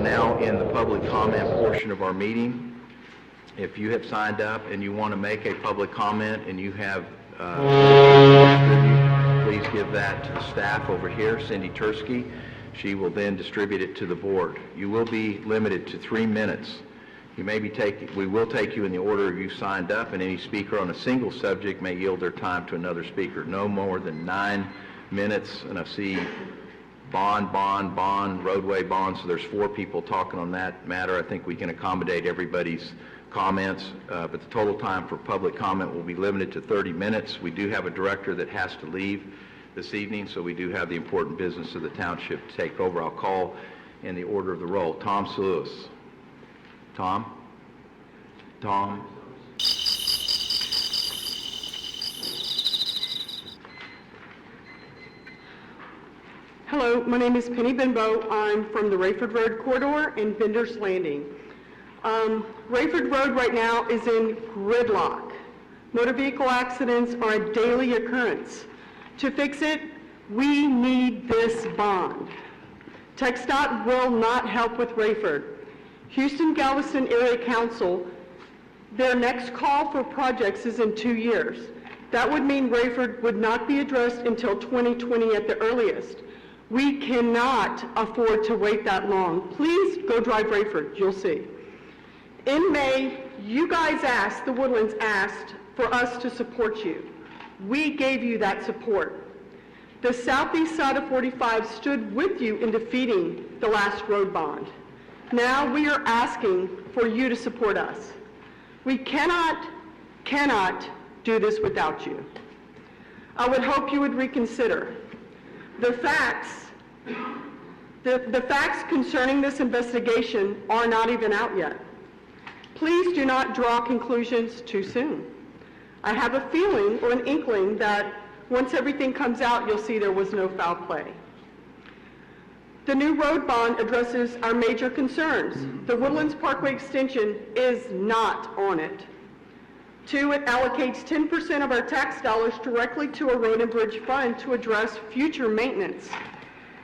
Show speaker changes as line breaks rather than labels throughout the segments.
now in the public comment portion of our meeting. If you have signed up and you want to make a public comment and you have please give that to the staff over here, Cindy Tursky. She will then distribute it to the board. You will be limited to 3 minutes. We will take you in the order you signed up, and any speaker on a single subject may yield their time to another speaker. No more than 9 minutes, and I see bond, roadway bond, so there's 4 people talking on that matter. I think we can accommodate everybody's comments, but the total time for public comment will be limited to 30 minutes. We do have a director that has to leave this evening, so we do have the important business of the township to take over. I'll call in the order of the roll. Tom Lewis. Tom?
Hello, my name is Penny Bimbo. I'm from the Rayford Road corridor in Bender's Landing. Rayford Road right now is in gridlock. Motor vehicle accidents are a daily occurrence. To fix it, we need this bond. TxDOT will not help with Rayford. Houston-Galveston Area Council, their next call for projects is in 2 years. That would mean Rayford would not be addressed until 2020 at the earliest. We cannot afford to wait that long. Please go drive Rayford, you'll see. In May, you guys asked, the Woodlands asked for us to support you. We gave you that support. The southeast side of 45 stood with you in defeating the last road bond. Now we are asking for you to support us. We cannot do this without you. I would hope you would reconsider. The facts concerning this investigation are not even out yet. Please do not draw conclusions too soon. I have a feeling or an inkling that once everything comes out, you'll see there was no foul play. The new road bond addresses our major concerns. The Woodlands Parkway extension is not on it. 2, it allocates 10% of our tax dollars directly to a road and bridge fund to address future maintenance.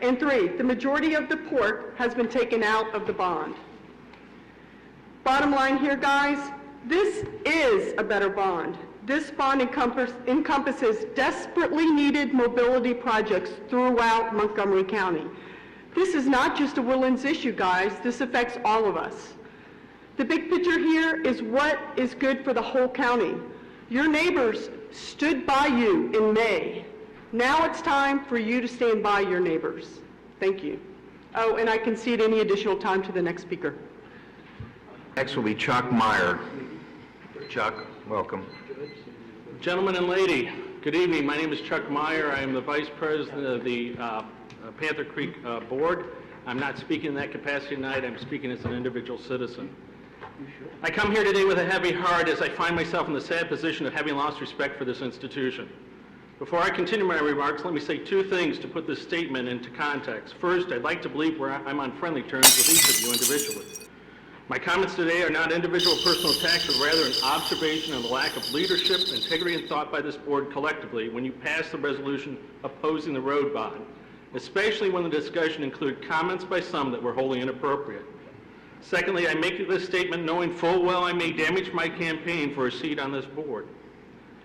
And 3, the majority of the port has been taken out of the bond. Bottom line here, guys, this is a better bond. This bond encompasses desperately needed mobility projects throughout Montgomery County. This is not just a Woodlands issue, guys. This affects all of us. The big picture here is what is good for the whole county. Your neighbors stood by you in May. Now it's time for you to stand by your neighbors. Thank you. Oh, and I concede any additional time to the next speaker.
Next will be Chuck Meyer. Chuck, welcome.
Gentlemen and lady, good evening. My name is Chuck Meyer. I am the Vice President of the Panther Creek Board. I'm not speaking in that capacity tonight. I'm speaking as an individual citizen. I come here today with a heavy heart as I find myself in the sad position of having lost respect for this institution. Before I continue my remarks, let me say 2 things to put this statement into context. First, I'd like to believe I'm on friendly terms with each of you individually. My comments today are not individual personal attacks, but rather an observation of the lack of leadership, integrity, and thought by this board collectively when you passed the resolution opposing the road bond, especially when the discussion included comments by some that were wholly inappropriate. Secondly, I make this statement knowing full well I may damage my campaign for a seat on this board.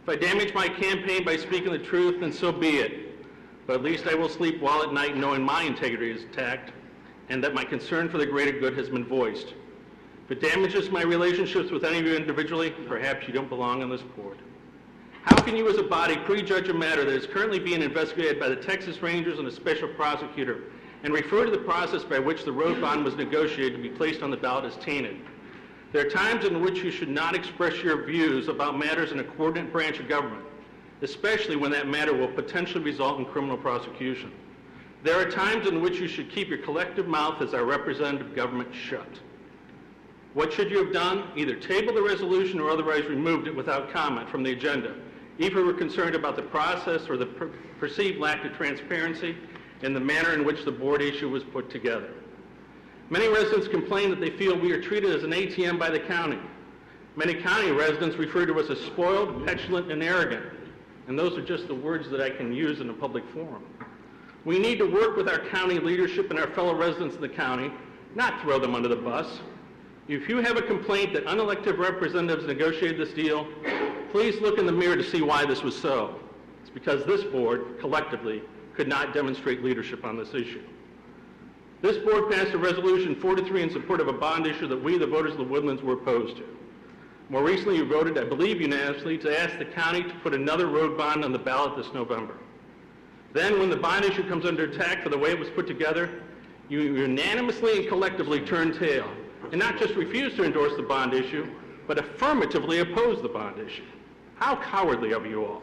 If I damage my campaign by speaking the truth, then so be it. But at least I will sleep well at night knowing my integrity is intact and that my concern for the greater good has been voiced. If it damages my relationships with any of you individually, perhaps you don't belong on this board. How can you as a body prejudge a matter that is currently being investigated by the Texas Rangers and a special prosecutor and refer to the process by which the road bond was negotiated to be placed on the ballot as tainted? There are times in which you should not express your views about matters in a coordinate branch of government, especially when that matter will potentially result in criminal prosecution. There are times in which you should keep your collective mouth as our representative government shut. What should you have done? Either table the resolution or otherwise removed it without comment from the agenda, if you were concerned about the process or the perceived lack of transparency in the manner in which the board issue was put together. Many residents complain that they feel we are treated as an ATM by the county. Many county residents refer to us as spoiled, petulant, and arrogant, and those are just the words that I can use in a public forum. We need to work with our county leadership and our fellow residents in the county not throw them under the bus. If you have a complaint that unelected representatives negotiated this deal, please look in the mirror to see why this was so. It's because this board, collectively, could not demonstrate leadership on this issue. This board passed a resolution 4-3 in support of a bond issue that we, the voters of the Woodlands, were opposed to. More recently, you voted, I believe unanimously, to ask the county to put another road bond on the ballot this November. Then, when the bond issue comes under attack for the way it was put together, you unanimously and collectively turn tail, and not just refuse to endorse the bond issue, but affirmatively oppose the bond issue. How cowardly of you all.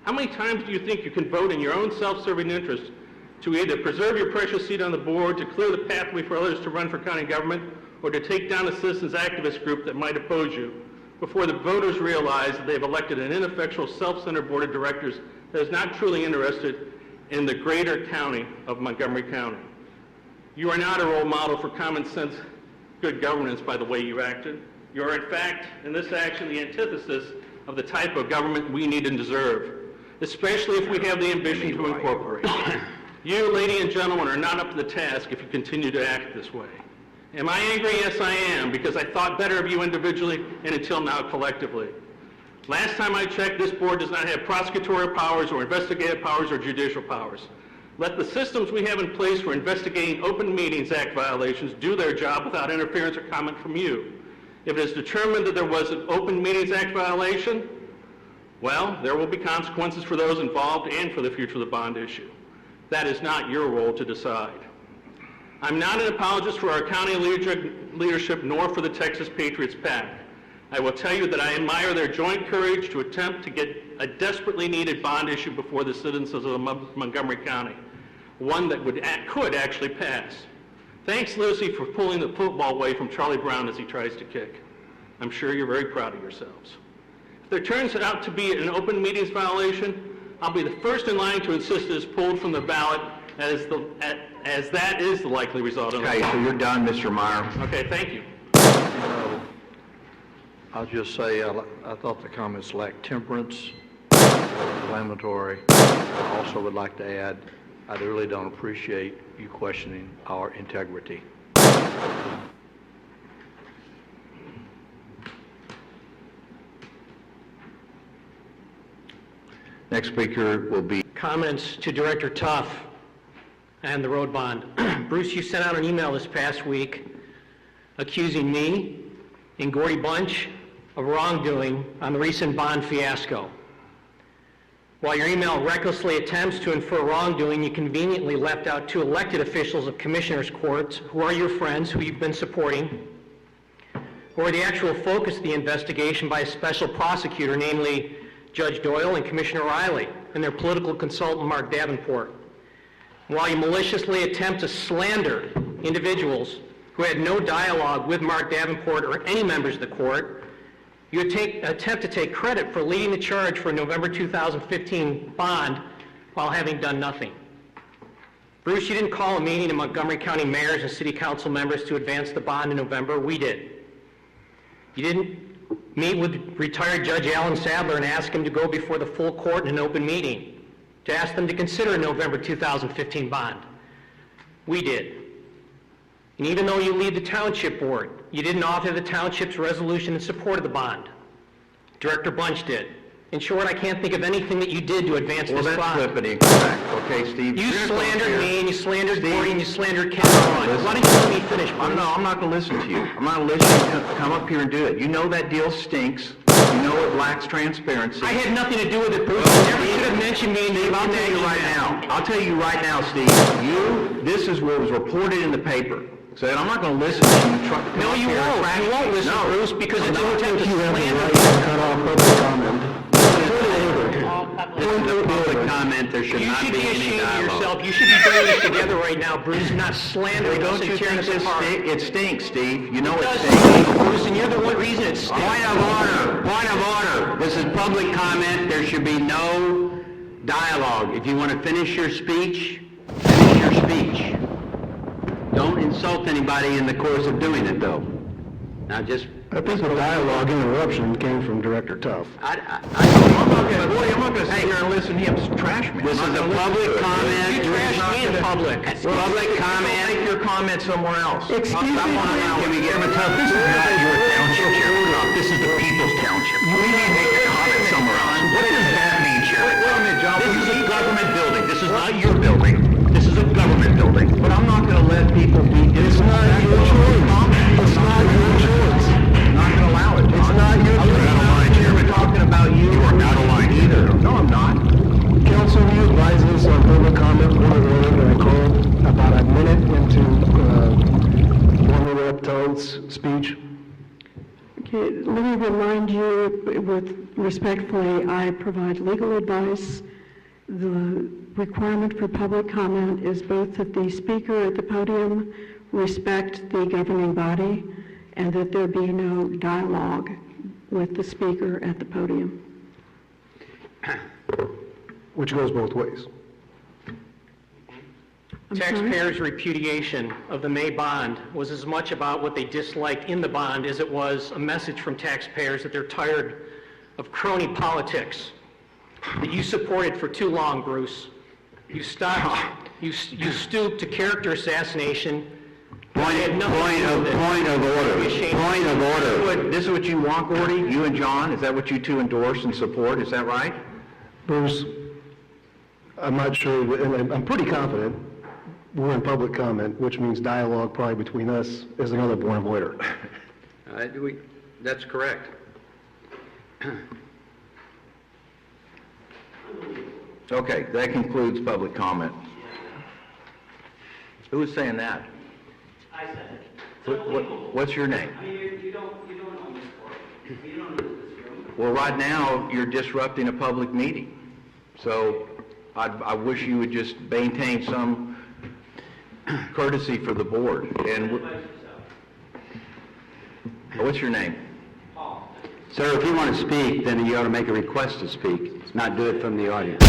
How many times do you think you can vote in your own self-serving interest to either preserve your precious seat on the board, to clear the pathway for others to run for county government, or to take down a citizens activist group that might oppose you, before the voters realize that they've elected an ineffectual, self-centered board of directors that is not truly interested in the greater county of Montgomery County? You are not a role model for common sense good governance by the way you acted. You are, in fact, in this action, the antithesis of the type of government we need and deserve, especially if we have the ambition to incorporate. You, ladies and gentlemen, are not up to the task if you continue to act this way. Am I angry? Yes, I am, because I thought better of you individually and until now collectively. Last time I checked, this board does not have prosecutorial powers or investigative powers or judicial powers. Let the systems we have in place for investigating Open Meetings Act violations do their job without interference or comment from you. If it is determined that there was an Open Meetings Act violation, well, there will be consequences for those involved and for the future of the bond issue. That is not your role to decide. I'm not an apologist for our county leadership nor for the Texas Patriots PAC. I will tell you that I admire their joint courage to attempt to get a desperately needed bond issue before the citizens of Montgomery County, one that could actually pass. Thanks, Lucy, for pulling the football away from Charlie Brown as he tries to kick. I'm sure you're very proud of yourselves. If there turns out to be an open meetings violation, I'll be the first in line to insist it is pulled from the ballot as that is the likely result.
Okay, so you're done, Mr. Meyer.
Okay, thank you.
I'll just say I thought the comments lacked temperance, inflammatory. I also would like to add, I really don't appreciate you questioning our integrity.
Next speaker will be...
Comments to Director Toth and the road bond. Bruce, you sent out an email this past week accusing me and Gordy Bunch of wrongdoing on the recent bond fiasco. While your email recklessly attempts to infer wrongdoing, you conveniently left out two elected officials of commissioners' courts who are your friends, who you've been supporting, who are the actual focus of the investigation by a special prosecutor, namely Judge Doyle and Commissioner Riley, and their political consultant, Mark Davenport. While you maliciously attempt to slander individuals who had no dialogue with Mark Davenport or any members of the court, you attempt to take credit for leading the charge for a November 2015 bond while having done nothing. Bruce, you didn't call a meeting of Montgomery County mayors and city council members to advance the bond in November. We did. You didn't meet with retired Judge Alan Sadler and ask him to go before the full court in an open meeting to ask them to consider a November 2015 bond. We did. And even though you lead the Township Board, you didn't author the Township's resolution in support of the bond. Director Bunch did. In short, I can't think of anything that you did to advance this bond.
Well, that's flippity incorrect. Okay, Steve?
You slandered me, and you slandered Gordy, and you slandered Ken. Why don't you let me finish, Bruce?
No, I'm not going to listen to you. I'm not going to listen to you come up here and do it. You know that deal stinks. You know it lacks transparency.
I had nothing to do with it, Bruce. You never should have mentioned me in the
I'll tell you right now. I'll tell you right now, Steve. This is what was reported in the paper. So I'm not going to listen to you.
No, you won't. You won't listen, Bruce, because it's an attempt to slander.
Cut off public comment.
This is a public comment. There should not be any
You should be ashamed of
dialogue.
yourself. You should be doing this together right now, Bruce, not slandering us
Don't you
and tearing
think
us apart.
it stinks, Steve? You know
It
it
does
stinks.
stink, Bruce, and you're the one reason it stinks.
Point of order. Point of order. This is public comment. There should be no dialogue. If you want to finish your speech, finish your speech. Don't insult anybody in the course of doing it, though. Now just
I think the dialogue interruption came from Director Toth.
I'm not going to sit here and listen to him trash me.
This is a public comment.
You trash me in public.
Public comment.
Make your comment somewhere else.
Excuse me,
Can we get him a tough? This is not your township, Chairman Tough. This is the people's township. You need to make your comment somewhere else. What does that mean, Chairman Tough?
Wait a minute, John.
This is a government building. This is not your building. This is a government building.
But I'm not going to let people be disrespectful.
It's not your choice.
I'm not going to allow it, John.
It's not your
I'm
choice.
out of line, Chairman. Talking about you.
You are out of line either.
No, I'm not.
Council, you advised us on public comment point of order that I called about a minute into warming up Toth's speech.
Okay, let me remind you, with respectfully, I provide legal advice. The requirement for public comment is both that the speaker at the podium respect the governing body and that there be no dialogue with the speaker at the podium.
Which goes both ways.
I'm sorry?
Taxpayers' repudiation of the May bond was as much about what they disliked in the bond as it was a message from taxpayers that they're tired of crony politics that you supported for too long, Bruce. You stopped, you stooped to character assassination.
Point of order. Point of order.
This is what you want, Gordy? You and John? Is that what you two endorse and support? Is that right?
Bruce, I'm not sure, and I'm pretty confident we're in public comment, which means dialogue probably between us is another point of order.
That's correct. Okay, that concludes public comment. Who was saying that?
I said it.
What's your name?
I mean, you don't own this court. You don't own this room.
Well, right now, you're disrupting a public meeting. So I wish you would just maintain some courtesy for the board. And what's your name?
Paul.
Sir, if you want to speak, then you ought to make a request to speak, not do it from the audience.